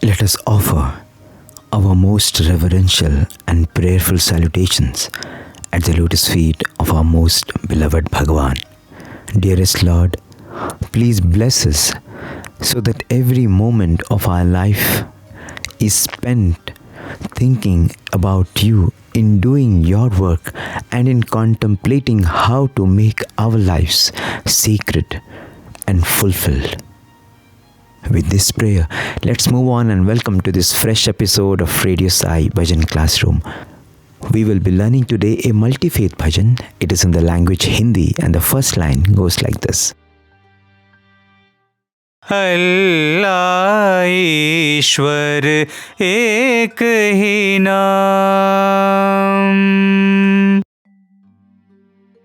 Let us offer our most reverential and prayerful salutations at the lotus feet of our most beloved Bhagavan. Dearest Lord, please bless us so that every moment of our life is spent thinking about you, in doing your work, and in contemplating how to make our lives sacred and fulfilled. With this prayer, let's move on and welcome to this fresh episode of Radio Sai Bhajan Classroom. We will be learning today a multi-faith bhajan. It is in the language Hindi and the first line goes like this. अल्लाह ईश्वर एक ही नाम.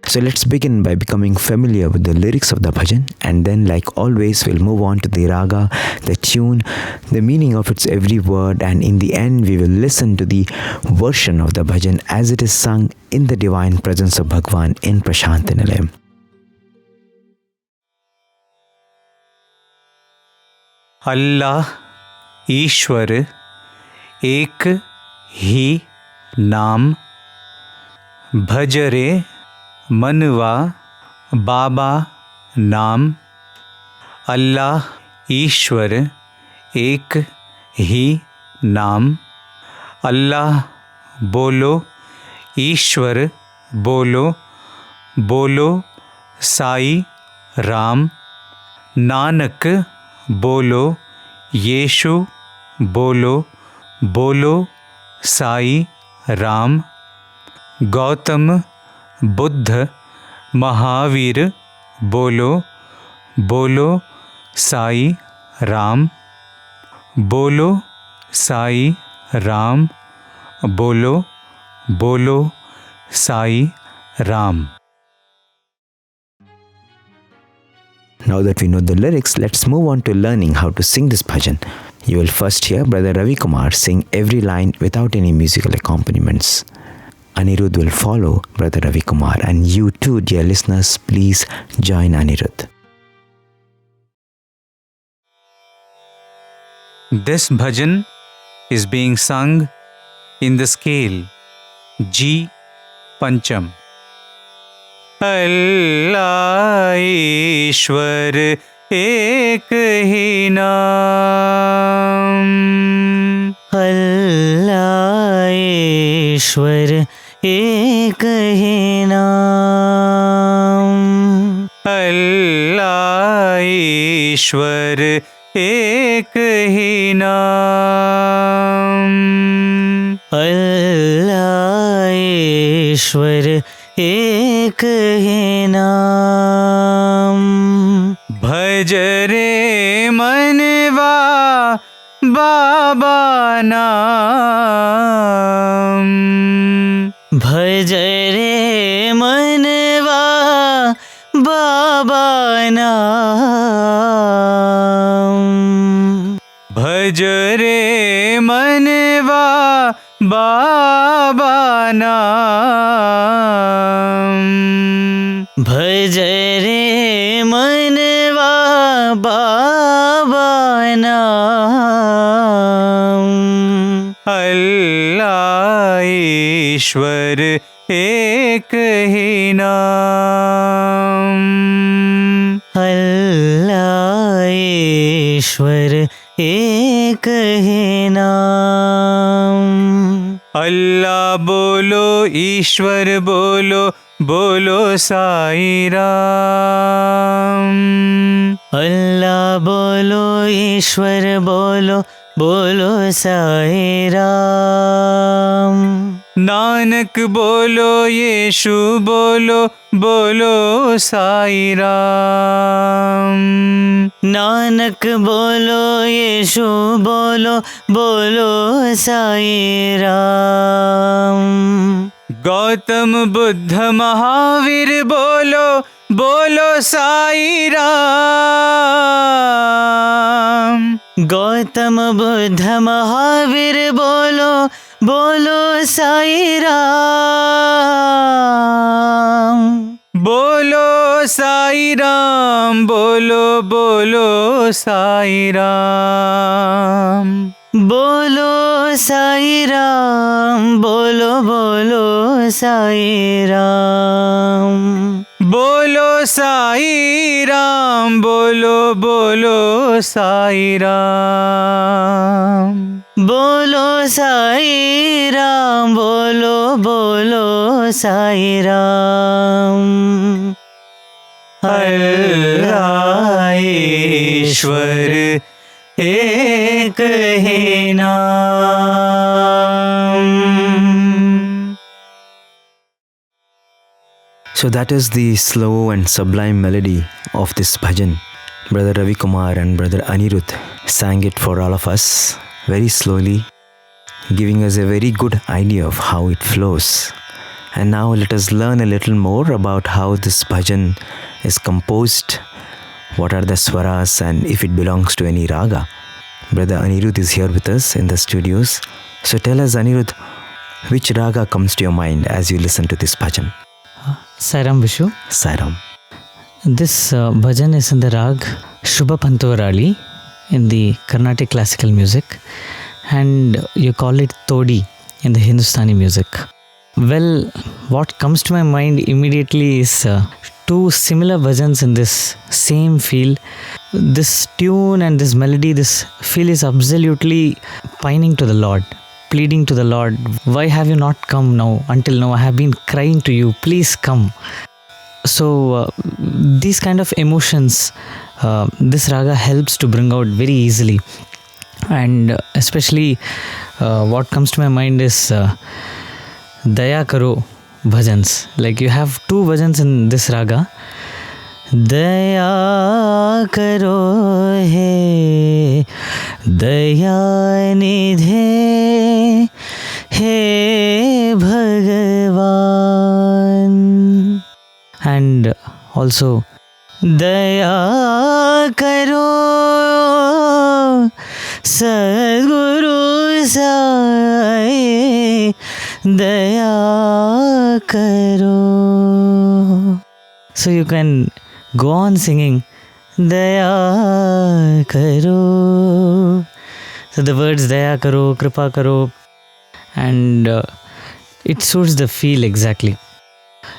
So let's begin by becoming familiar with the lyrics of the bhajan, and then, like always, we'll move on to the raga, the tune, the meaning of its every word, and in the end we will listen to the version of the bhajan as it is sung in the divine presence of Bhagwan in Prashant Nilayam. अल्लाह ईश्वर एक ही नाम. भजरे मनवा बाबा नाम. अल्लाह ईश्वर एक ही नाम. अल्लाह बोलो ईश्वर बोलो. बोलो साई राम. नानक बोलो येशु बोलो. बोलो साई राम. गौतम बुद्ध महावीर बोलो. बोलो साई राम. बोलो साई राम. बोलो बोलो Sai Ram. Now that we know the lyrics, let's move on to learning how to sing this bhajan. You will first hear Brother Ravi Kumar sing every line without any musical accompaniments. Anirudh will follow Brother Ravi Kumar, and you too, dear listeners, please join Anirudh. This bhajan is being sung in the scale G Pancham. अल्लाह ईश्वर एक ही नाम. अल्लाह ईश्वर एक ही नाम. अल्लाह ईश्वर एक ही नाम. अल्लाह ईश्वर एक ही नाम. भजरे मनवा बाबा नाम. भजरे मनवा बाबा नाम. भजरे मनवा बाबा नाम. भजरे मनवा बाबा नाम. अल्लाह ईश्वर एक ही नाम. अल्लाह ईश्वर एक ही नाम. अल्लाह बोलो ईश्वर बोलो. बोलो साई राम. अल्लाह बोलो ईश्वर बोलो. बोलो साई राम. नानक बोलो येशु बोलो बोलो साई राम। नानक बोलो येशु बोलो बोलो साई राम। गौतम बुद्ध महावीर बोलो बोलो साई राम। गौतम बुद्ध महावीर बोलो बोलो साई राम। बोलो साई राम बोलो बोलो साई राम। बोलो साई राम बोलो बोलो साई राम। बोलो साई राम बोलो बोलो साई राम। बोलो साई राम बोलो बोलो साई राम। अल्लाह ईश्वर एक ही नाम। So that is the slow and sublime melody of this bhajan. Brother Ravi Kumar and Brother Anirudh sang it for all of us very slowly, giving us a very good idea of how it flows. And now let us learn a little more about how this bhajan is composed, what are the swaras and if it belongs to any raga. Brother Anirudh is here with us in the studios. So tell us, Anirudh, which raga comes to your mind as you listen to this bhajan? Sai Ram Vishu. Sai Ram. This bhajan is in the rag Shubha Pantovarali in the Carnatic classical music, and you call it Todi in the Hindustani music. Well, what comes to my mind immediately is two similar bhajans in this same feel. This tune and this melody, this feel is absolutely pining to the Lord, pleading to the Lord, why have you not come now? Until now I have been crying to you, please come. So these kind of emotions, this raga helps to bring out very easily. And especially what comes to my mind is Daya Karo bhajans. Like you have two bhajans in this raga. Daya karo he daya nidhe he Bhagavan. And also Daya karo Sadguru Sai Daya karo. So you can go on singing Daya karo. So the words Daya karo, Kripa karo, and it suits the feel exactly.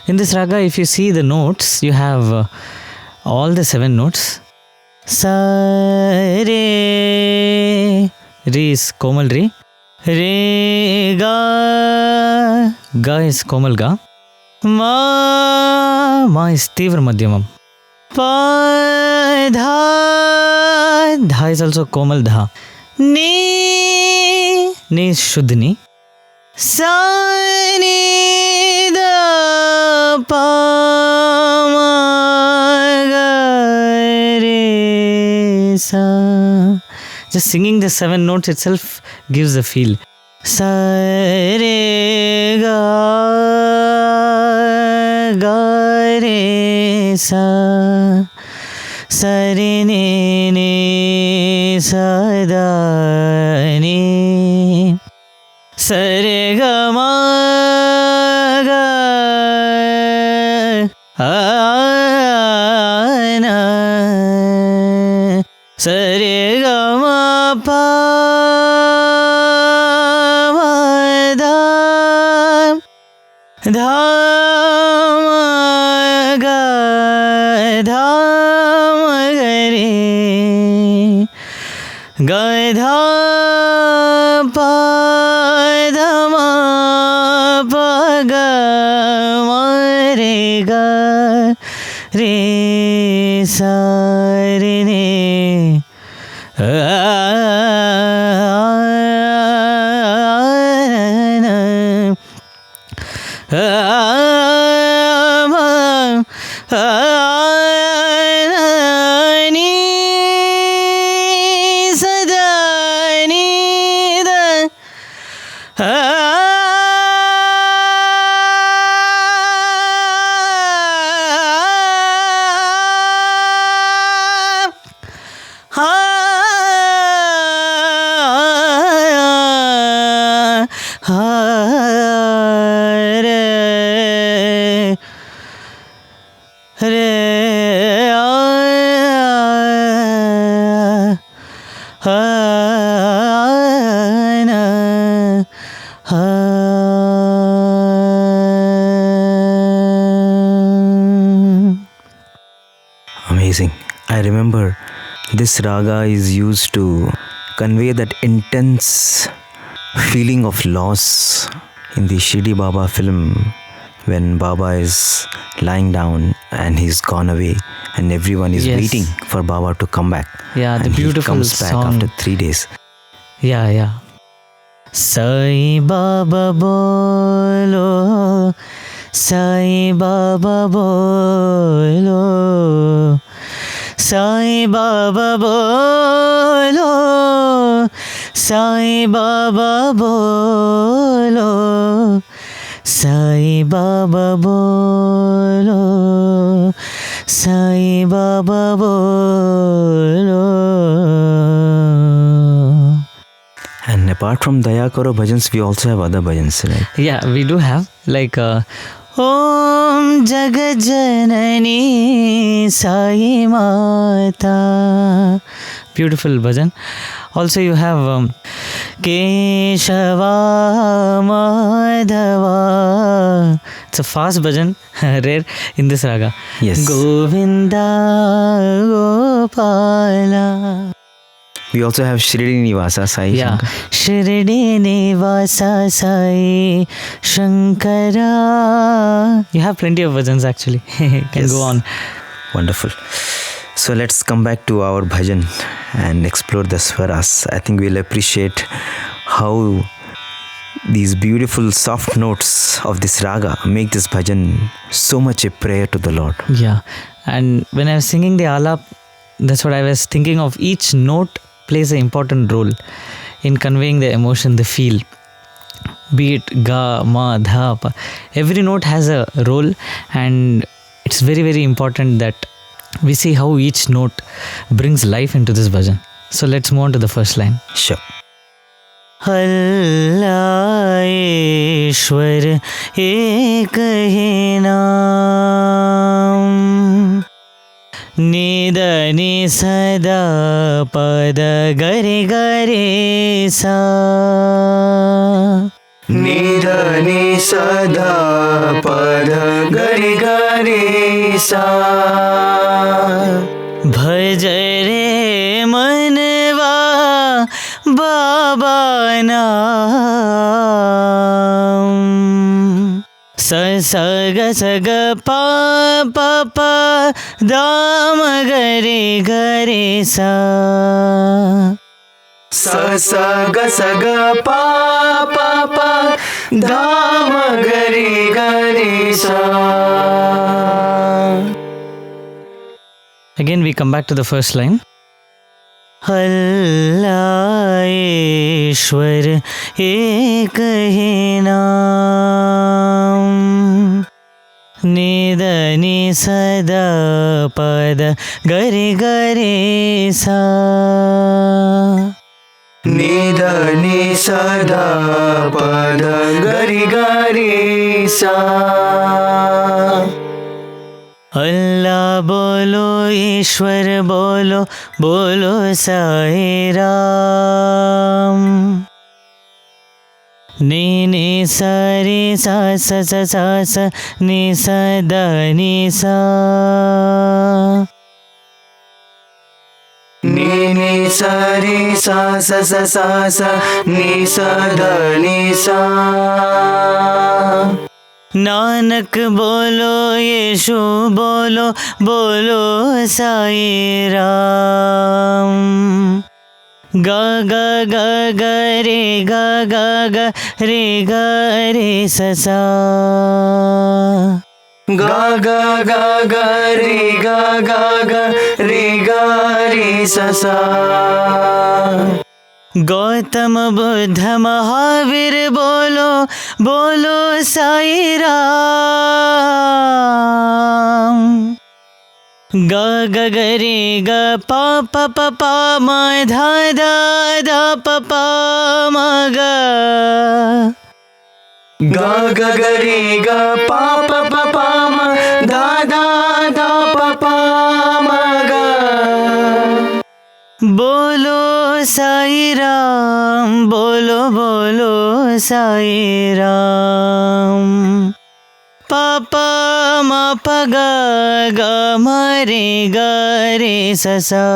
In this raga, if you see the notes, you have all the 7 notes. Sa re, re is komal re, re ga, ga is komal ga, ma is tivra madhyamam, pa dha, dha is also komal dha, ni is shuddh ni, sa ni da pa ma ga re sa. Just singing the 7 notes itself gives the feel. Sa re ga, ga re sa, sa re ne sa da ni, sa re ga ma ga na, sa re ga ma pa ma da, dha ma ga, dha ma ga re, ga dha pa dha ma pa ga ma re ga re sa re ne. Amazing. I remember this raga is used to convey that intense feeling of loss in the Shirdi Baba film, when Baba is lying down and he's gone away and everyone is Yes. waiting for Baba to come back. Yeah, the And beautiful he comes back song. after 3 days. Yeah. Sai Baba Bolo, Sai Baba Bolo, Sai Baba Bolo, Sai Baba Bolo, Sai Baba Bolo, Sai Baba Bolo. And apart from Daya Karo bhajans, we also have other bhajans, right? Yeah, we do have like Om Jagat Janani Sai Mata. Beautiful bhajan. Also you have Keshava Madhava. It's a fast bhajan, rare in this raga. Yes. Govinda Gopala. We also have Shirdi Nivasa Sai Yeah, Shankar. Shirdi Nivasa Sai Shankara. You have plenty of bhajans actually. Can Yes. go on. Wonderful. So let's come back to our bhajan and explore the swaras. I think we'll appreciate how these beautiful soft notes of this raga make this bhajan so much a prayer to the Lord. Yeah, and when I was singing the alap, that's what I was thinking of. Each note plays an important role in conveying the emotion, the feel. Be it ga, ma, dha, pa. Every note has a role, and it's very, very important that we see how each note brings life into this bhajan. So let's move on to the first line. Sure. Allah Eshwar ek hai naam, Nidani sada pada gare gare sa. Nidani sada pada gari gari sa. Bhajare Manuva Baba Naam. Sa sa ga pa pa pa dam gare gare sa. Sa sa ga pa pa pa dam gari gari sa. Again we come back to the first line. Allah Eshwar ek hai naam, Nidani sada pada gare gare sa. Nidani sada pada gari gari sa. Allah bolo Eshwar bolo, bolo Sai Ram. Ni sa re sa sa ni sa da ni sa. Ni sa re sa ni sa da ni sa. Nanak bolo Eshu bolo, bolo Sai Ram. Ga ga ga ga re sa sa. ga ga ga ga re ga ga ga re ga re sa sa. Gautam Buddha Mahavir बोलो बोलो साई राम. ग ग ग रे ग पा प प प म धा धा धा प प म ग. ग ग ग रे ग पा प प प म धा धा धा प प म ग. बोलो साई राम बोलो बोलो साई राम. पापा मा प ग ग म रे ग रे स सा.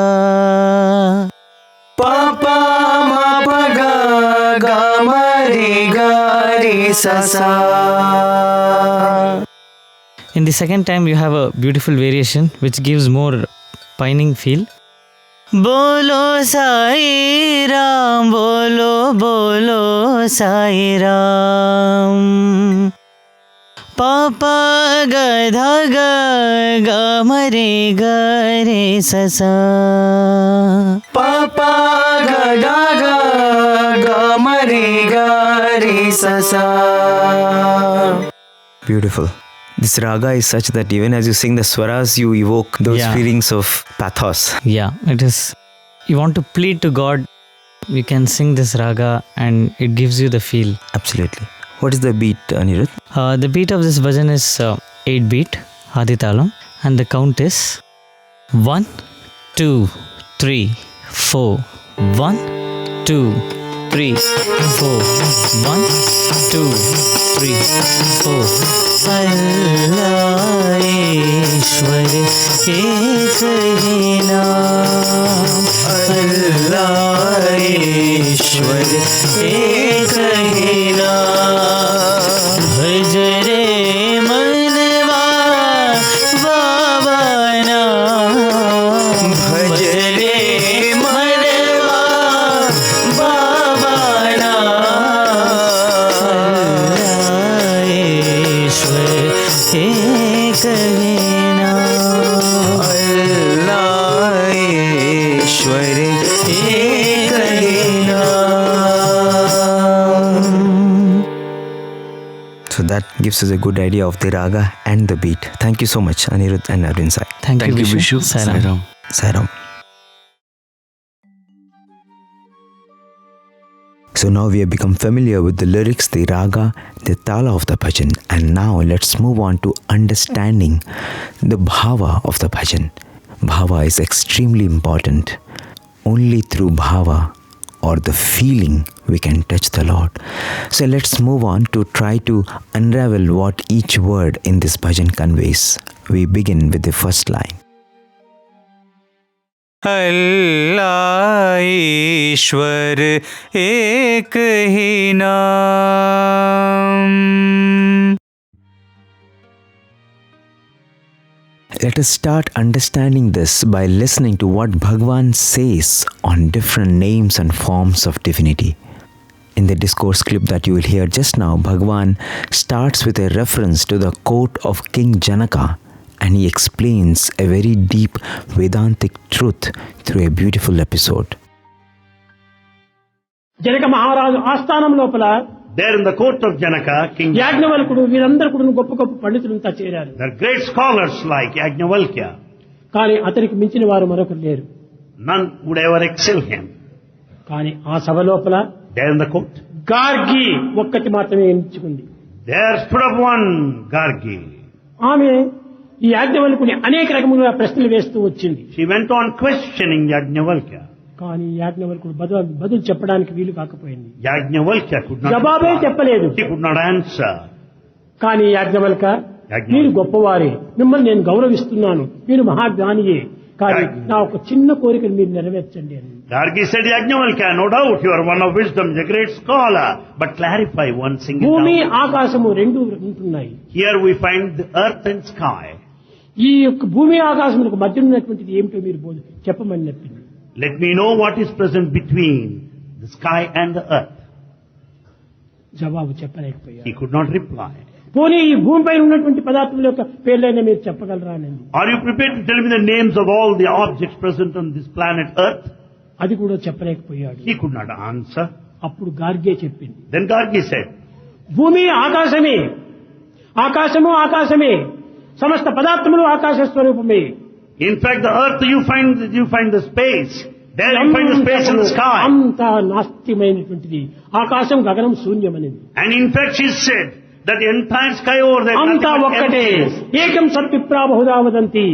पापा मा प ग ग म रे ग रे स सा. In the second time you have a beautiful variation which gives more pining feel. बोलो साई राम बोलो बोलो साई राम. पापा ग धा ग ग म रे ग रे स सा. पापा ग धा ग ग म रे ग रे स सा. Beautiful. This raga is such that even as you sing the swaras, you evoke those feelings of pathos. Yeah, it is. You want to plead to God, you can sing this raga and it gives you the feel. Absolutely. What is the beat, Anirudh? The beat of this bhajan is 8 beat, Aditalam, and the count is 1, 2, 3, 4. 1, 2, 3, 4. 1, 2, 3, 4. Allah Eshwar ek hi naam. Allah Eshwar ek hi naam. Bhajare Manuva Baba Naam. Bhajare Manuva Baba Naam. Eshwar ek hi naam. Allah Eshwar ek hi naam. So that gives us a good idea of the raga and the beat. Thank you so much, Anirudh and Arvind Sai. Thank you, Vishu. Sai Ram. Sai Ram. So now we have become familiar with the lyrics, the raga, the tala of the bhajan, and now let's move on to understanding the bhava of the bhajan. Bhava is extremely important. Only through bhava or the feeling we can touch the Lord. So let's move on to try to unravel what each word in this bhajan conveys. We begin with the first line. Allah Eshwar ek hi naam. Let us start understanding this by listening to what Bhagwan says on different names and forms of divinity. In the discourse clip that you will hear just now, Bhagwan starts with a reference to the court of King Janaka, and he explains a very deep Vedantic truth through a beautiful episode. Janaka మహారాజు ఆస్థానం లోపల There in the court of Janaka, King యాజ్ఞవల్కుడు వీరందరూ కూడా గొప్ప గొప్ప పండితులంతా చేరారు. there are great scholars like Yajnavalkya. కానీ అతనికి మించిన వారు మరొకరు లేరు. None would ever excel him. కానీ ఆ సభ లోపల There in the court, Gargi ఒక్కటి మాత్రమే ఎంచుకుంది. there stood up one Gargi. ఆమె ఈ యాజ్ఞవల్కుని అనేక రకములుగా ప్రశ్నలు వేస్తూ వచ్చింది. She went on questioning Yajnavalkya. కానీ యాజ్ఞవల్కుడు బదులు చెప్పడానికి వీలు కాకపోయింది. Yajnavalkya could not జవాబే reply. చెప్పలేదు. He could not answer. కానీ యాజ్ఞవల్క మీరు గొప్పవారే, మిమ్మల్ని నేను గౌరవిస్తున్నాను, మీరు మహాజ్ఞానియే, కానీ నా ఒక చిన్న కోరికను మీరు నెరవేర్చండి అని. Gargi said, Yajnavalkya, no doubt you are one of wisdom, a great scholar, but clarify one single భూమి doubt. ఆకాశము రెండు ఉంటున్నాయి. Here we find the earth and sky. ఈ యొక్క భూమి ఆకాశములకు మధ్య ఉన్నటువంటిది ఏమిటో మీరు చెప్పమని చెప్పింది. Let me know what is present between the sky and the earth. జవాబు చెప్పలేకపోయారు. He could not reply. పోనీ ఈ భూమిపైన ఉన్నటువంటి పదార్థముల యొక్క పేర్లైనా మీరు చెప్పగలరా అని. Are you prepared to tell me the names of all the objects present on this planet Earth? అది కూడా చెప్పలేకపోయాడు. He could not answer. అప్పుడు గార్గే చెప్పింది, Then Gargi said, భూమి ఆకాశమే, ఆకాశము ఆకాశమే, సమస్త పదార్థములు ఆకాశ స్వరూపమే. in fact, the earth you find the space. There you find the space in the sky. అంత నాస్తిమైనటువంటిది, ఆకాశం గగనం శూన్యమనేది. And in fact, she said that the entire sky over there, అంతా nothing but ఒక్కటే, emptiness. ఏకం సత్విప్రా బహుధా వదంతి,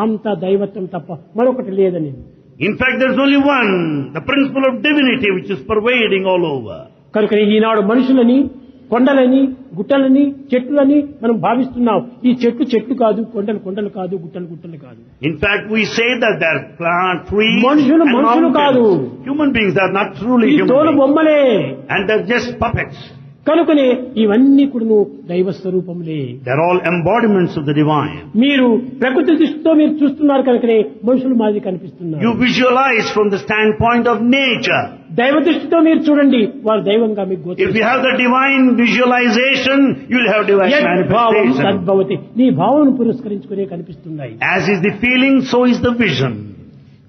అంత దైవత్వం తప్ప మరొకటి లేదని. In fact, there's only one, the principle of divinity which is pervading all over. కనుక ఈనాడు మనుషులని, కొండలని, గుట్టలని, చెట్లని మనం భావిస్తున్నాం. ఈ చెట్లు చెట్లు కాదు, కొండలు కొండలు కాదు, గుట్టలు గుట్టలు కాదు. In fact, we say that they're plant, trees, మనుషులు and మనుషులు కాదు, mountains. Human beings are not truly ఈ human తోలు beings. బొమ్మలే. And they're just puppets. కనుకనే ఇవన్నీ కూడా దైవ స్వరూపములే. They're all embodiments of the divine. మీరు ప్రకృతి దృష్టితో మీరు చూస్తున్నారు కనుకనే మనుషులు మాది కనిపిస్తున్నారు. You visualize from the standpoint of nature. దైవ దృష్టితో మీరు చూడండి, వారు దైవంగా మీకు If you గోచరిస్తారు. have the divine visualization, you'll have divine యద్భావం manifestation. తద్భవతి, నీ భావనను పురస్కరించుకునే కనిపిస్తున్నాయి. As is the feeling, so is the vision.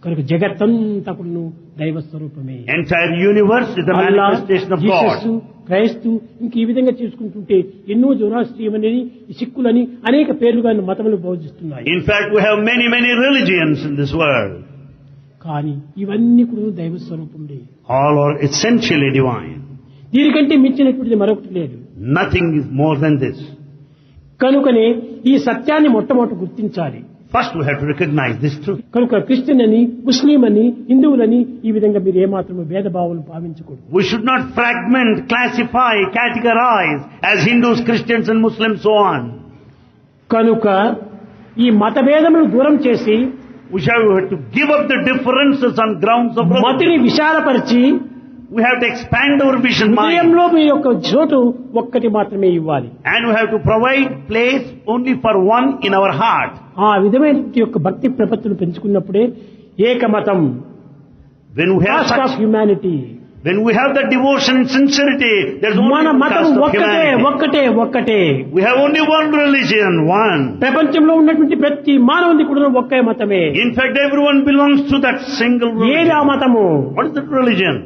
కనుక జగత్తంతా కూడా దైవ స్వరూపమే. Entire universe is the Allah, manifestation of Jesus, God. క్రైస్తు, ఇంక ఈ విధంగా చేసుకుంటుంటే ఎన్నో జొరాస్ట్రియమని, సిక్కులని అనేక పేర్లుగా మతములు బోధిస్తున్నాయి. In fact, we have many, many religions in this world. కానీ ఇవన్నీ కూడా దైవ స్వరూపంలే. All are essentially divine. దీనికంటే మించినటువంటిది మరొకటి లేదు. Nothing is more than this. కనుకనే ఈ సత్యాన్ని మొట్టమొదటి గుర్తించాలి. First we have to recognize this truth. కనుక క్రిస్టియన్ అని, ముస్లిం అని, హిందువులని ఈ విధంగా మీరు ఏమాత్రము భేదభావాలను భావించకూడదు. We should not fragment, classify, categorize as Hindus, Christians and Muslims, so on. కనుక ఈ మత భేదములు దూరం చేసి We have to give up the differences on grounds of మతిని religion. విశాలపరిచి We have to expand our vision mind. హృదయంలో మీ యొక్క చోటు ఒక్కటి మాత్రమే ఇవ్వాలి. And we have to provide place only for one in our heart. ఆ విధమైన యొక్క భక్తి ప్రపత్తులు పెంచుకున్నప్పుడే ఏకమతం, When we have cost of such, humanity, when we have that devotion and sincerity, there's only మన one మతం caste of ఒక్కటే humanity. ఒక్కటే ఒక్కటే. We have only one religion, one. ప్రపంచంలో ఉన్నటువంటి ప్రతి మానవుని కూడా ఒకే మతమే. In fact, everyone belongs to that single ఏది ఆ religion. మతము? What is that religion?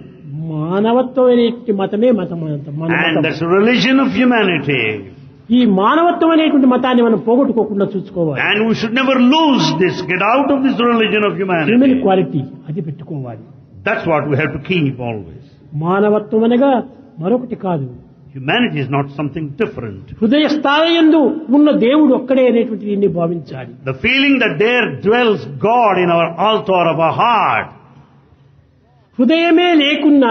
మానవత్వం అనేటువంటి మతమే మతం. మన And మతం. that's the religion of humanity. ఈ మానవత్వం అనేటువంటి మతాన్ని మనం పోగొట్టుకోకుండా చూసుకోవాలి. And we should never lose this, get out of this religion of human humanity. Quality అది పెట్టుకోవాలి. That's what we have to keep always. మానవత్వం అనగా మరొకటి కాదు, Humanity is not something different. హృదయ స్థాయియందు ఉన్న దేవుడు ఒక్కడే అనేటువంటి దీన్ని భావించాలి. The feeling that there dwells God in our altar of our heart. హృదయమే లేకున్నా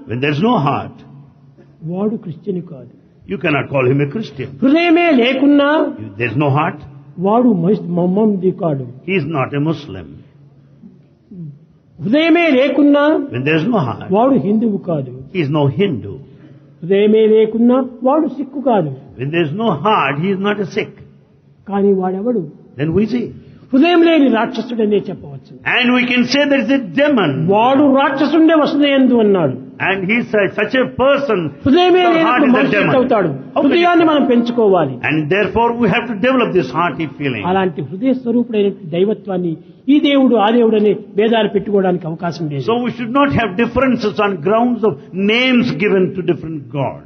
When there's no heart, వాడు క్రిస్టియన్ కాదు. you cannot call him a Christian. హృదయమే లేకున్నా If there's no heart, వాడు మహమ్మది కాడు. he is not a Muslim. హృదయమే లేకున్నా When there's no heart, వాడు హిందువు కాదు. he is no Hindu. హృదయమే లేకున్నా వాడు సిక్కు కాదు. When there's no heart, he is not a Sikh. కానీ వాడెవడు? Then we see. హృదయం లేని రాక్షసుడనే చెప్పవచ్చు. And we can say there is a demon. వాడు రాక్షసుండే వసుదేందు అన్నాడు. And he's such a person. హృదయమే Your heart లేనప్పుడు is a మనిషి demon. అవుతాడు. How can హృదయాన్ని you- మనం పెంచుకోవాలి. And therefore we have to develop this hearty feeling. అలాంటి హృదయ స్వరూపుడైన దైవత్వాన్ని ఈ దేవుడు ఆ దేవుడు అనే భేదాలు పెట్టుకోవడానికి అవకాశం లేదు. So we should not have differences on grounds of names given to different gods.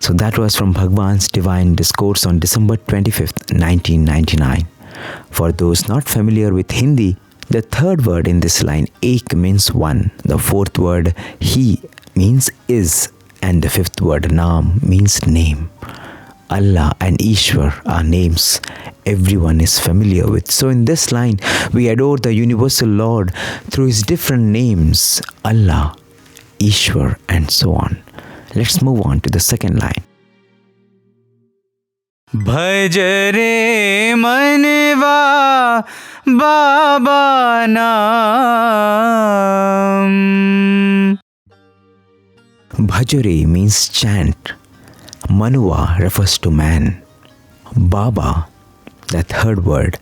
So that was from Bhagwan's Divine Discourse on December 25th, 1999. For those not familiar with Hindi, the third word in this line, ek, means one. The fourth word, he, means is. And the fifth word, Naam, means name. Allah and Eshwar are names everyone is familiar with. So in this line, we adore the universal Lord through his different names, Allah, Eshwar, and so on. Let's move on to the second line. भजरे मनवा बाबा नाम. Bhajare means chant. Manuva refers to man. Baba, the third word,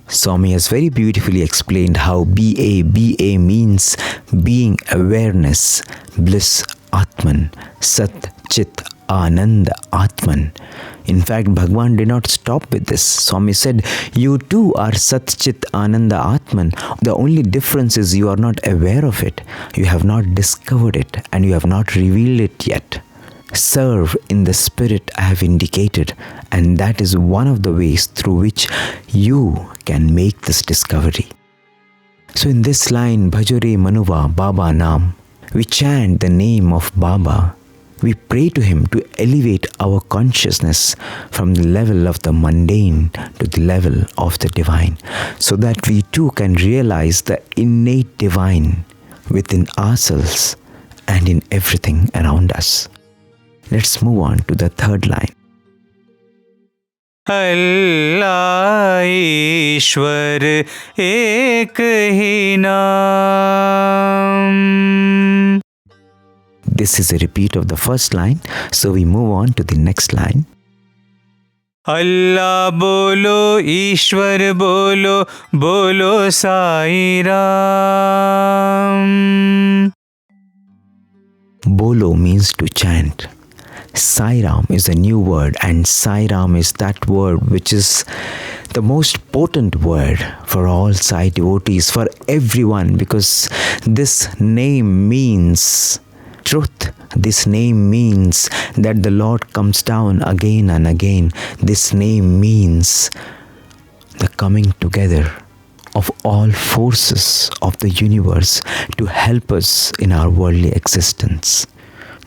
Swami has very beautifully explained how BA means being, awareness, bliss, Atman, Sat, Chit, Anand, Atman. In fact, Bhagwan did not stop with this. Swami said, you too are Sat Chit Ananda Atman. The only difference is you are not aware of it. You have not discovered it and you have not revealed it yet. Serve in the spirit I have indicated, and that is one of the ways through which you can make this discovery. So in this line, Bhajare Manuva Baba Naam, we chant the name of Baba. We pray to him to elevate our consciousness from the level of the mundane to the level of the divine, so that we too can realize the innate divine within ourselves and in everything around us. Let's move on to the third line. Allah Eshwar ek hi naam. This is a repeat of the first line, so we move on to the next line. Allah bolo Eshwar bolo, bolo Sai Ram. Bolo means to chant. Sai Ram is a new word, and Sai Ram is that word which is the most potent word for all Sai devotees, for everyone, because this name means truth. This name means that the Lord comes down again and again. This name means the coming together of all forces of the universe to help us in our worldly existence.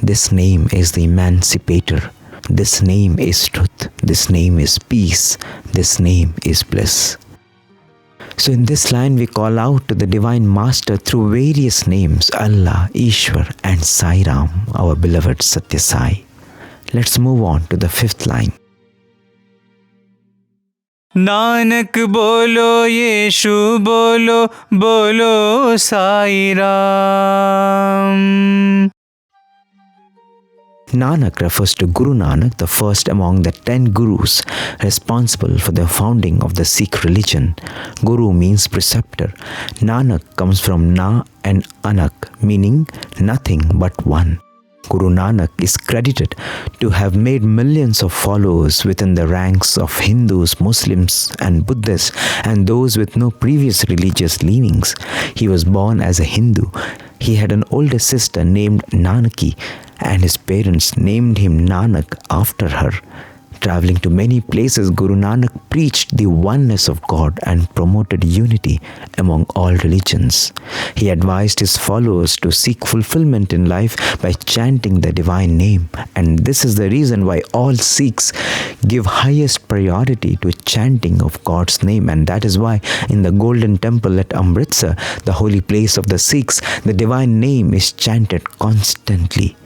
This name is the emancipator. This name is truth. This name is peace. This name is bliss. So in this line we call out to the Divine Master through various names, Allah, Eshwar and Sai Ram, our beloved Sathya Sai. Let's move on to the fifth line. Nanak bolo Eshu bolo, bolo Sai Ram. Nanak refers to Guru Nanak, the first among the 10 Gurus responsible for the founding of the Sikh religion. Guru means preceptor. Nanak comes from Na and Anak, meaning nothing but one. Guru Nanak is credited to have made millions of followers within the ranks of Hindus, Muslims and Buddhists and those with no previous religious leanings. He was born as a Hindu. He had an older sister named Nanaki, and his parents named him Nanak after her. Traveling to many places, Guru Nanak preached the oneness of God and promoted unity among all religions. He advised his followers to seek fulfillment in life by chanting the divine name, and this is the reason why all Sikhs give highest priority to chanting of God's name, and that is why in the Golden Temple at Amritsar, the holy place of the Sikhs, the divine name is chanted constantly.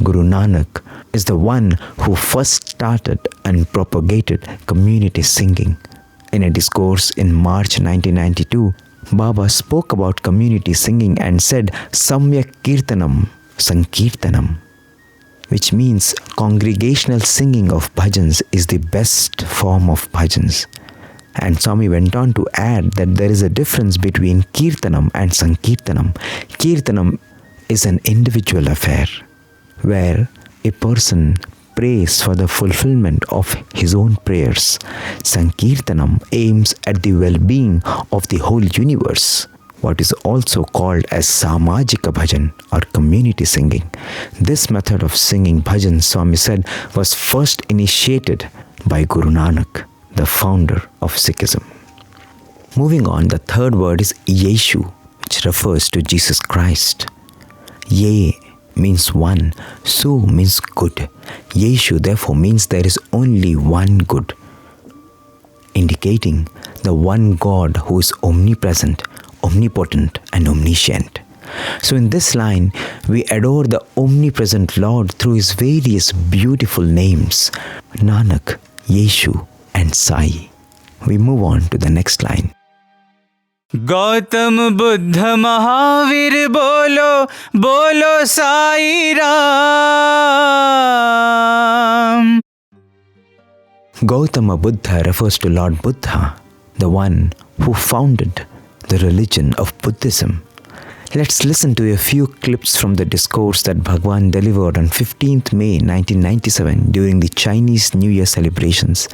Guru Nanak is the one who first started and propagated community singing. In a discourse in March 1992, Baba spoke about community singing and said Samyak Kirtanam Sankirtanam, which means congregational singing of bhajans is the best form of bhajans. And Swami went on to add that there is a difference between Kirtanam and Sankirtanam. Kirtanam is an individual affair, where a person prays for the fulfillment of his own prayers. Sankirtanam aims at the well-being of the whole universe, what is also called as Samajika Bhajan or community singing. This method of singing bhajan, Swami said, was first initiated by Guru Nanak, the founder of Sikhism. Moving on, the third word is Eshu, which refers to Jesus Christ. Ye means one, Su means good. Eshu therefore means there is only one good, indicating the one God who is omnipresent, omnipotent and omniscient. So in this line, we adore the omnipresent Lord through his various beautiful names, Nanak, Eshu and Sai. We move on to the next line. Gautam Buddha Mahaveera Bolo, Bolo Sai Ram. Gautama Buddha refers to Lord Buddha, the one who founded the religion of Buddhism. Let's listen to a few clips from the discourse that Bhagwan delivered on 15th May 1997 during the Chinese New Year celebrations.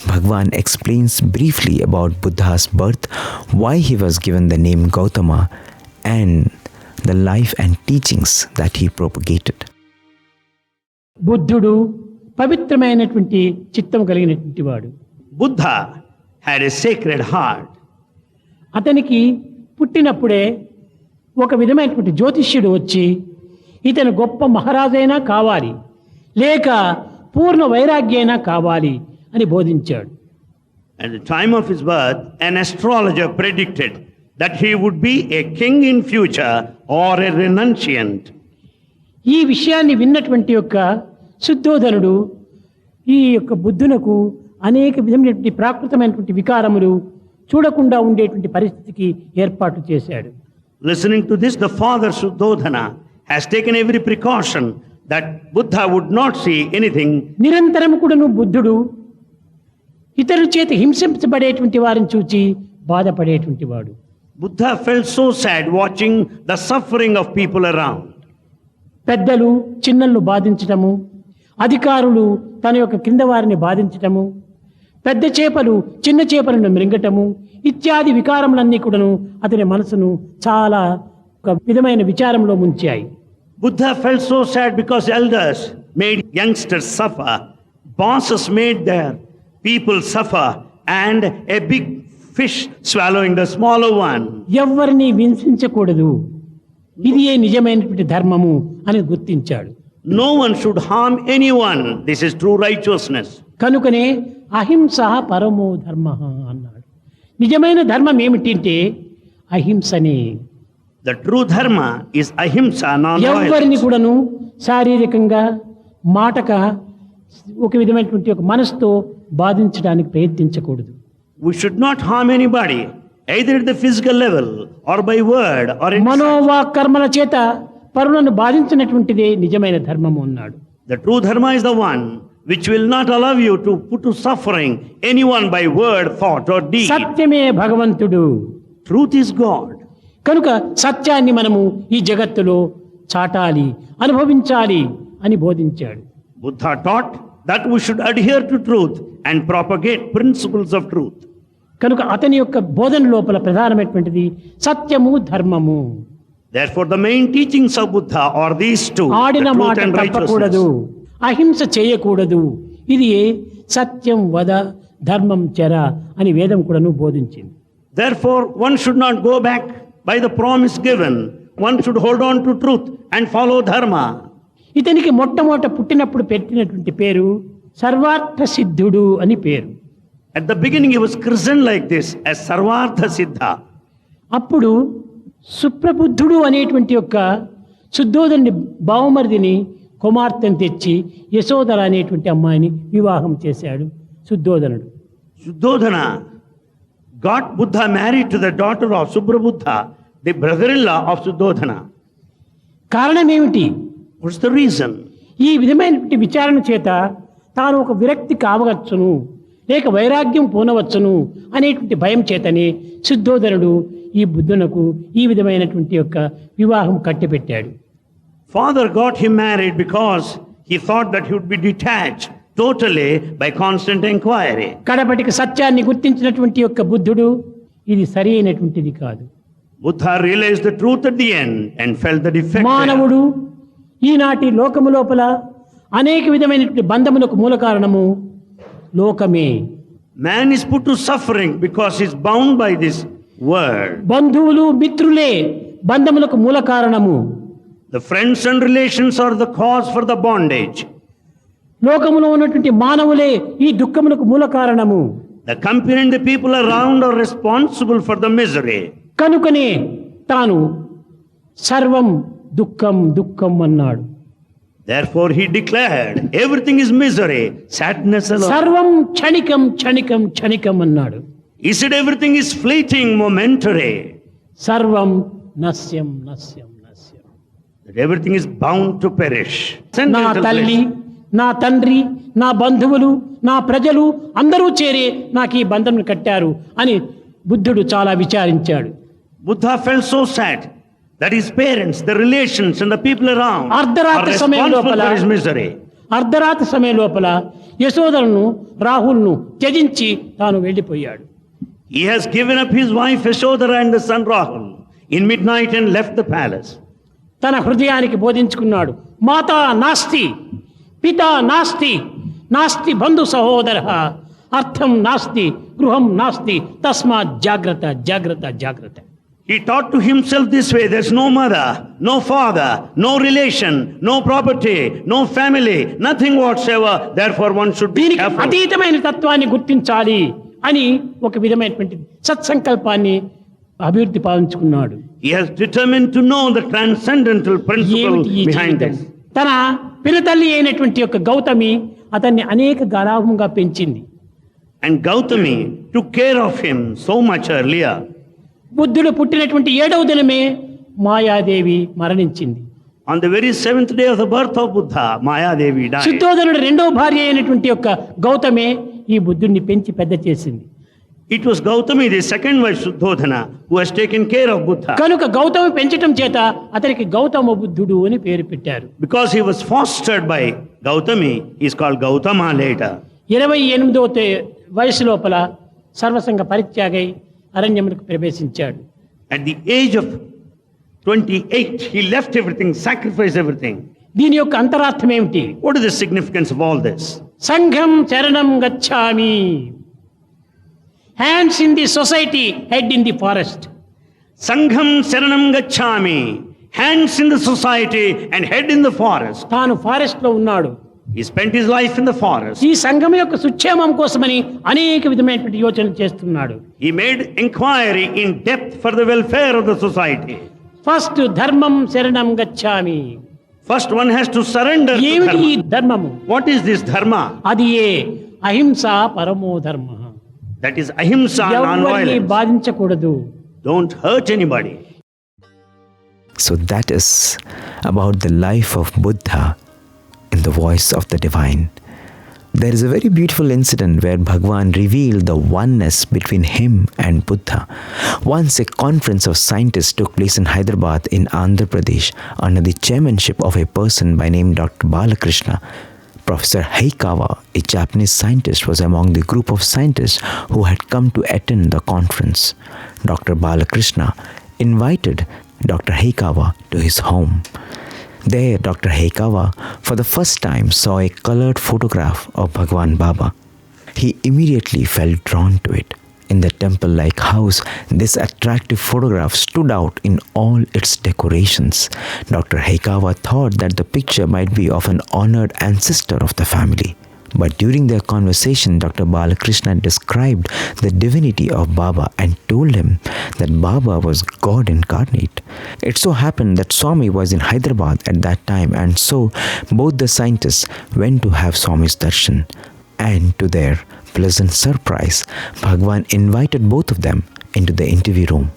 Bhagwan explains briefly about Buddha's birth, why he was given the name Gautama, and the life and teachings that he propagated. బుద్ధుడు పవిత్రమైనటువంటి చిత్తం కలిగినటువంటి వాడు. Buddha had a sacred heart. అతనికి పుట్టినప్పుడే ఒక విధమైనటువంటి జ్యోతిష్యుడు వచ్చి ఇతను గొప్ప మహారాజైనా కావాలి లేక పూర్ణ వైరాగ్యైనా కావాలి అని బోధించాడు. At the time of his birth, an astrologer predicted that he would be a king in future or a renunciant. ఈ విషయాన్ని విన్నటువంటి యొక్క శుద్ధోధనుడు ఈ యొక్క బుద్ధునకు అనేక విధమైనటువంటి ప్రాకృతమైనటువంటి వికారములు చూడకుండా ఉండేటువంటి పరిస్థితికి ఏర్పాటు చేశాడు. Listening to this, the father Suddhodana has taken every precaution that Buddha would not see anything. నిరంతరం కూడాను బుద్ధుడు ఇతరుల చేత హింసించబడేటువంటి వారిని చూచి బాధపడేటువంటి వాడు. Buddha felt so sad watching the suffering of people around. పెద్దలు చిన్నలను బాధించటము, అధికారులు తన యొక్క కింద వారిని బాధించటము, పెద్ద చేపలు చిన్న చేపలను మృంగటము ఇత్యాది వికారములన్నీ కూడాను అతని మనసును చాలా ఒక విధమైన విచారంలో ముంచాయి. Buddha felt so sad because elders made youngsters suffer, bosses made their people suffer, and a big fish swallowing the smaller one. ఎవ్వరిని హింసించకూడదు, ఇది ఏ నిజమైనటువంటి ధర్మము అని గుర్తించాడు. No one should harm anyone. This is true righteousness. కనుకనే అహింస పరమో ధర్మ అన్నాడు. నిజమైన ధర్మం ఏమిటంటే అహింసనే. The true dharma is ahimsa, ఎవరిని non-violence. కూడాను శారీరకంగా మాటక ఒక విధమైనటువంటి ఒక మనసుతో బాధించడానికి ప్రయత్నించకూడదు. We should not harm anybody, either at the physical level or by word or in Manoa కర్మల చేత పరులను బాధించినటువంటిదే నిజమైన ధర్మము అన్నాడు. The true dharma is the one which will not allow you to put to suffering anyone by word, thought or deed. సత్యమే భగవంతుడు. Truth is God. కనుక సత్యాన్ని మనము ఈ జగత్తులో చాటాలి, అనుభవించాలి అని బోధించాడు. Buddha taught that we should adhere to truth and propagate principles of truth. కనుక అతని యొక్క బోధన లోపల ప్రధానమైనటువంటిది సత్యము ధర్మము. Therefore the main teachings of Buddha are these two, the ఆడిన truth మాట and తప్పకూడదు, righteousness. అహింస చేయకూడదు, ఇది సత్యం వద ధర్మం చెర అని వేదం కూడాను బోధించింది. Therefore one should not go back by the promise given. One should hold on to truth and follow dharma. ఇతనికి మొట్టమొదట పుట్టినప్పుడు పెట్టినటువంటి పేరు సర్వార్థ సిద్ధుడు అని పేరు. At the beginning he was christened like this as Sarvartha Siddha. అప్పుడు సుప్రబుద్ధుడు అనేటువంటి యొక్క శుద్ధోదరుని బావమరిదిని కుమార్తెను తెచ్చి యశోదర అనేటువంటి అమ్మాయిని వివాహం చేశాడు శుద్ధోదనుడు. Shuddhodana got Buddha married to the daughter of Suprabuddha, the brother-in-law of Shuddhodana. కారణం ఏమిటి? What's the reason? ఈ విధమైనటువంటి విచారణ చేత తాను ఒక విరక్తి కావచ్చును లేక వైరాగ్యం పోనవచ్చును అనేటువంటి భయం చేతనే శుద్ధోదనుడు ఈ బుద్ధునకు ఈ విధమైనటువంటి యొక్క వివాహం కట్టిపెట్టాడు. Father got him married because he thought that he would be detached totally by constant inquiry. కడపటికి సత్యాన్ని గుర్తించినటువంటి యొక్క బుద్ధుడు ఇది సరి అయినటువంటిది కాదు. Buddha realized the truth at the end and felt the defect. మానవుడు ఈనాటి లోకము లోపల అనేక విధమైనటువంటి బంధములకు మూల కారణము లోకమే. Man is put to suffering because he is bound by this world. బంధువులు మిత్రులే బంధములకు మూల కారణము. The friends and relations are the cause for the bondage. లోకములో ఉన్నటువంటి మానవులే ఈ దుఃఖములకు మూల కారణము. The company and the people around are responsible for the misery. కనుకనే తాను సర్వం దుఃఖం దుఃఖం అన్నాడు. Therefore he declared everything is misery, sadness alone. సర్వం క్షణికం క్షణికం క్షణికం అన్నాడు. He said everything is fleeting, momentary. సర్వం నశ్యం నశ్యం నశ్యం. That everything is bound to perish. నా తల్లి, నా తండ్రి, నా బంధువులు, నా ప్రజలు అందరూ చేరి నాకు ఈ బంధం కట్టారు అని బుద్ధుడు చాలా విచారించాడు. Buddha felt so sad That his parents, the relations and the people around are అర్ధరాత్రి సమయం responsible లోపల for his misery. అర్ధరాత్రి సమయం లోపల యశోదరను రాహుల్ను త్యజించి తాను వెళ్ళిపోయాడు. He has given up his wife Eshwara and the son Rahul in midnight and left the palace. తన హృదయానికి బోధించుకున్నాడు. మాతా నాస్తి, పితా నాస్తి, నాస్తి బంధు సహోదర, అర్థం నాస్తి, గృహం నాస్తి, తస్మాత్ జాగ్రత్త జాగ్రత్త జాగ్రత్త. He taught to himself this way: there's no mother, no father, no relation, no property, no family, nothing whatsoever. Therefore one should be దీనికి careful. అతీతమైన తత్వాన్ని గుర్తించాలి అని ఒక విధమైనటువంటి సత్సంకల్పాన్ని అభివృద్ధి పాలించుకున్నాడు. He has determined to know the transcendental principle ఏమిటి ఈ behind జీవితం? this. తన పినతల్లి అయినటువంటి యొక్క గౌతమి అతన్ని అనేక గారాభంగా పెంచింది. And Gautami took care of him so much earlier. బుద్ధుడు పుట్టినటువంటి 7వ దినమే మాయాదేవి మరణించింది. On the very 7th day of the birth of Buddha, Maya Devi died. శుద్ధోదనుడు 2వ భార్య అయినటువంటి యొక్క గౌతమే ఈ బుద్ధుడిని పెంచి పెద్ద చేసింది. It was Gautami, the second wife Shuddhodhana, who has taken care of Buddha. కనుక గౌతమి పెంచటం చేత అతనికి గౌతమ బుద్ధుడు అని పేరు పెట్టారు. Because he was fostered by Gautami, he is called Gautama later. 28వ వయసు లోపల సర్వసంగ పరిత్యాగై అరణ్యములకు ప్రవేశించాడు. At the age of 28, he left everything, sacrificed everything. దీని యొక్క అంతరార్థం ఏమిటి? What is the significance of all this? సంఘం శరణం గచ్ఛామి, hands in the society, head in the forest. Sangham Saranam Gacchami, hands in the society and head in the forest. తాను forest లో ఉన్నాడు. He spent his life in the forest. ఈ సంఘం యొక్క సుక్షేమం కోసమని అనేక విధమైనటువంటి యోచనలు చేస్తున్నాడు. He made inquiry in depth for the welfare of the society. First ధర్మం శరణం గచ్ఛామి. First one has to surrender to ఏమిటి ఈ dharma. ధర్మము? What is this dharma? అది ఏ అహింస పరమో ధర్మ. That is ahimsa, ఎవరిని non-violence. బాధించకూడదు. Don't hurt anybody. So that is about the life of Buddha in the voice of the divine. There is a very beautiful incident where Bhagwan revealed the oneness between him and Buddha. Once a conference of scientists took place in Hyderabad in Andhra Pradesh under the chairmanship of a person by name Dr. Balakrishna. Professor Heikawa, a Japanese scientist, was among the group of scientists who had come to attend the conference. Dr. Balakrishna invited Dr. Heikawa to his home. There, Dr. Heikawa for the first time saw a colored photograph of Bhagwan Baba. He immediately felt drawn to it. In the temple-like house, this attractive photograph stood out in all its decorations. Dr. Heikawa thought that the picture might be of an honored ancestor of the family. But during their conversation, Dr. Balakrishna described the divinity of Baba and told him that Baba was God incarnate. It so happened that Swami was in Hyderabad at that time, and so both the scientists went to have Swami's darshan. And to their pleasant surprise, Bhagwan invited both of them into the interview room.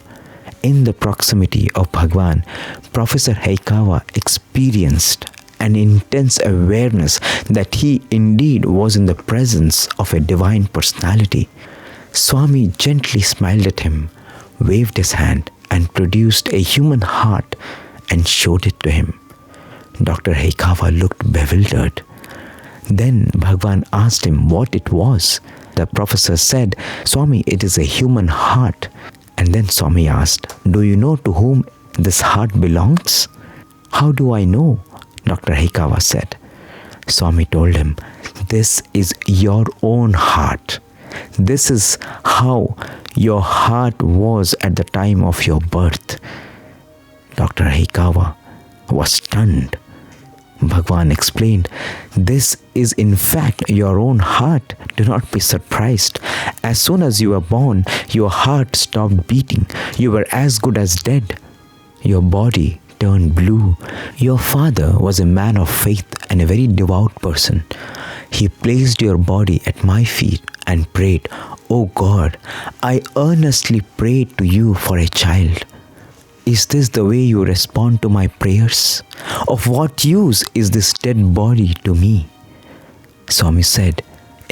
In the proximity of Bhagwan, Professor Heikawa experienced an intense awareness that he indeed was in the presence of a divine personality. Swami gently smiled at him, waved his hand, and produced a human heart and showed it to him. Dr. Heikawa looked bewildered. Then Bhagwan asked him what it was. The professor said, "Swami, it is a human heart." And then Swami asked, "Do you know to whom this heart belongs?" "How do I know?" Dr. Heikawa said. Swami told him, "This is your own heart. This is how your heart was at the time of your birth." Dr. Heikawa was stunned. Bhagwan explained, "This is in fact your own heart. Do not be surprised. As soon as you were born, your heart stopped beating. You were as good as dead. Your body turned blue. Your father was a man of faith and a very devout person. He placed your body at my feet and prayed, 'Oh God, I earnestly prayed to you for a child. Is this the way you respond to my prayers? Of what use is this dead body to me?' Swami said,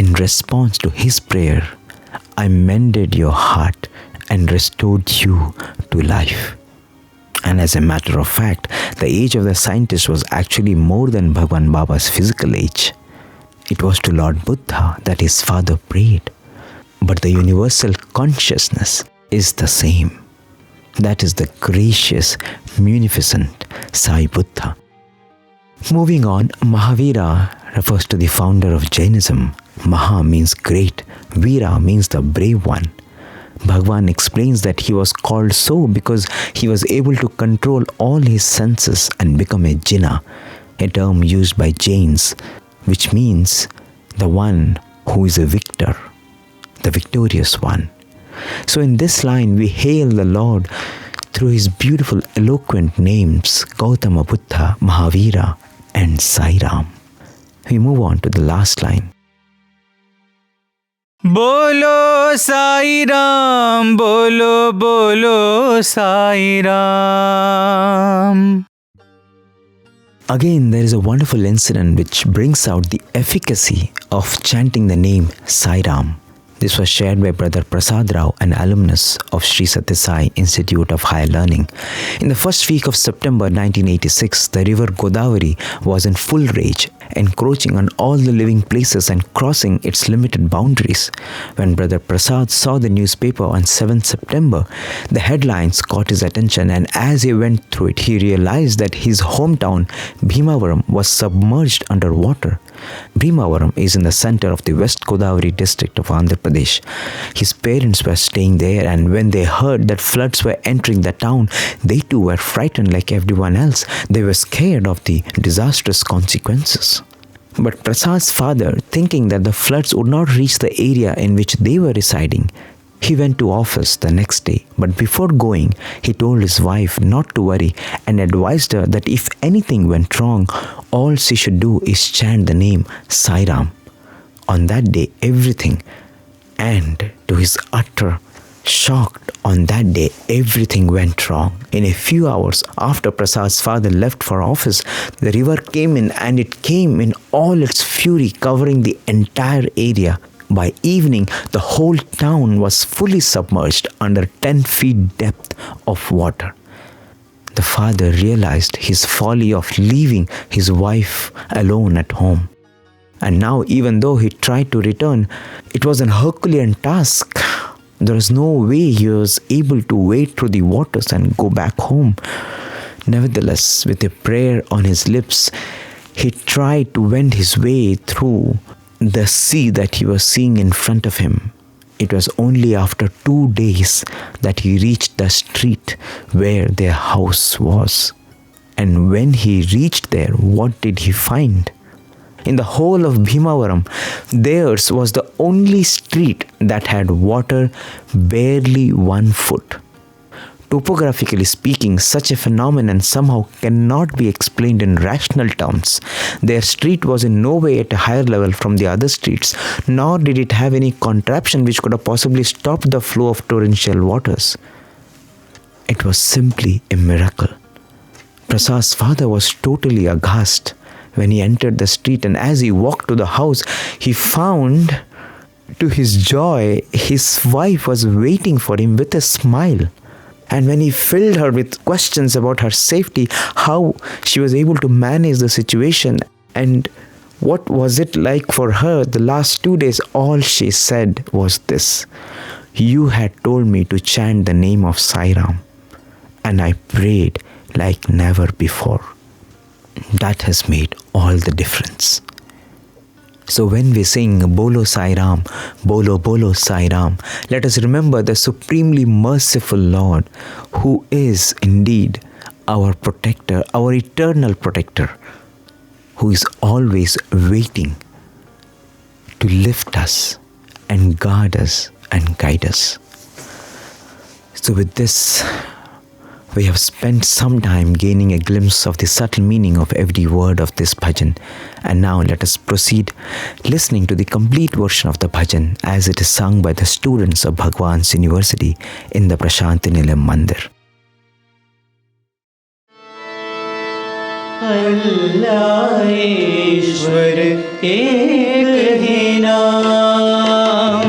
in response to his prayer, 'I mended your heart and restored you to life.' And as a matter of fact, the age of the scientist was actually more than Bhagwan Baba's physical age. It was to Lord Buddha that his father prayed. But the universal consciousness is the same. That is the gracious, munificent Sai Buddha. Moving on, Mahaveera refers to the founder of Jainism. Maha means great, Veera means the brave one. Bhagwan explains that he was called so because he was able to control all his senses and become a Jina, a term used by Jains, which means the one who is a victor, the victorious one. So in this line, we hail the Lord through his beautiful, eloquent names, Gautama Buddha, Mahaveera, and Sai Ram. We move on to the last line. Bolo Sai Ram, Bolo Bolo Sai Ram. Again, there is a wonderful incident which brings out the efficacy of chanting the name Sai Ram. This was shared by Brother Prasad Rao, an alumnus of Sri Sathya Sai Institute of Higher Learning. In the first week of September 1986, the river Godavari was in full rage, encroaching on all the living places and crossing its limited boundaries. When Brother Prasad saw the newspaper on 7th September, the headlines caught his attention, and as he went through it, he realized that his hometown, Bhimavaram, was submerged under water. Bhimavaram is in the center of the West Godavari district of Andhra Pradesh. His parents were staying there, and when they heard that floods were entering the town, they too were frightened like everyone else. They were scared of the disastrous consequences. But Prasad's father, thinking that the floods would not reach the area in which they were residing, he went to office the next day. But before going, he told his wife not to worry and advised her that if anything went wrong, all she should do is chant the name Sai Ram. On that day, everything, and to his utter shock, on that day, everything went wrong. In a few hours after Prasad's father left for office, the river came in, and it came in all its fury, covering the entire area. By evening, the whole town was fully submerged under 10 feet depth of water. The father realized his folly of leaving his wife alone at home. And now, even though he tried to return, it was an Herculean task. There was no way he was able to wade through the waters and go back home. Nevertheless, with a prayer on his lips, he tried to wend his way through the sea that he was seeing in front of him. It was only after 2 days that he reached the street where their house was. And when he reached there, what did he find? In the whole of Bhimavaram, theirs was the only street that had water barely 1 foot. Topographically speaking, such a phenomenon somehow cannot be explained in rational terms. Their street was in no way at a higher level from the other streets, nor did it have any contraption which could have possibly stopped the flow of torrential waters. It was simply a miracle. Prasad's father was totally aghast when he entered the street, and as he walked to the house, he found, to his joy, his wife was waiting for him with a smile. And when he filled her with questions about her safety, how she was able to manage the situation, and what was it like for her the last 2 days, all she said was this: "You had told me to chant the name of Sai Ram, and I prayed like never before." That has made all the difference. So when we sing Bolo Sai Ram, Bolo Bolo Sai Ram, let us remember the supremely merciful Lord, who is indeed our protector, our eternal protector, who is always waiting to lift us and guard us and guide us. So with this, we have spent some time gaining a glimpse of the subtle meaning of every word of this bhajan. And now let us proceed listening to the complete version of the bhajan as it is sung by the students of Bhagwan's University in the Prashanti Nilayam Mandir. Allah Eshwar ek hi naam,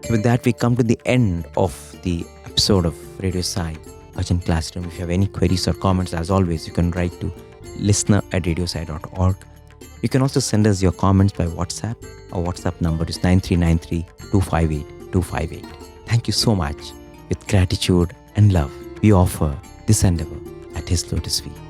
With that, we come to the end of the episode of Radio Sai Bhajan Classroom. If you have any queries or comments, as always, you can write to listener@radiosai.org. You can also send us your comments by WhatsApp. Our WhatsApp number is 9393 258 258. Thank you so much. With gratitude and love, we offer this endeavor at His Lotus feet.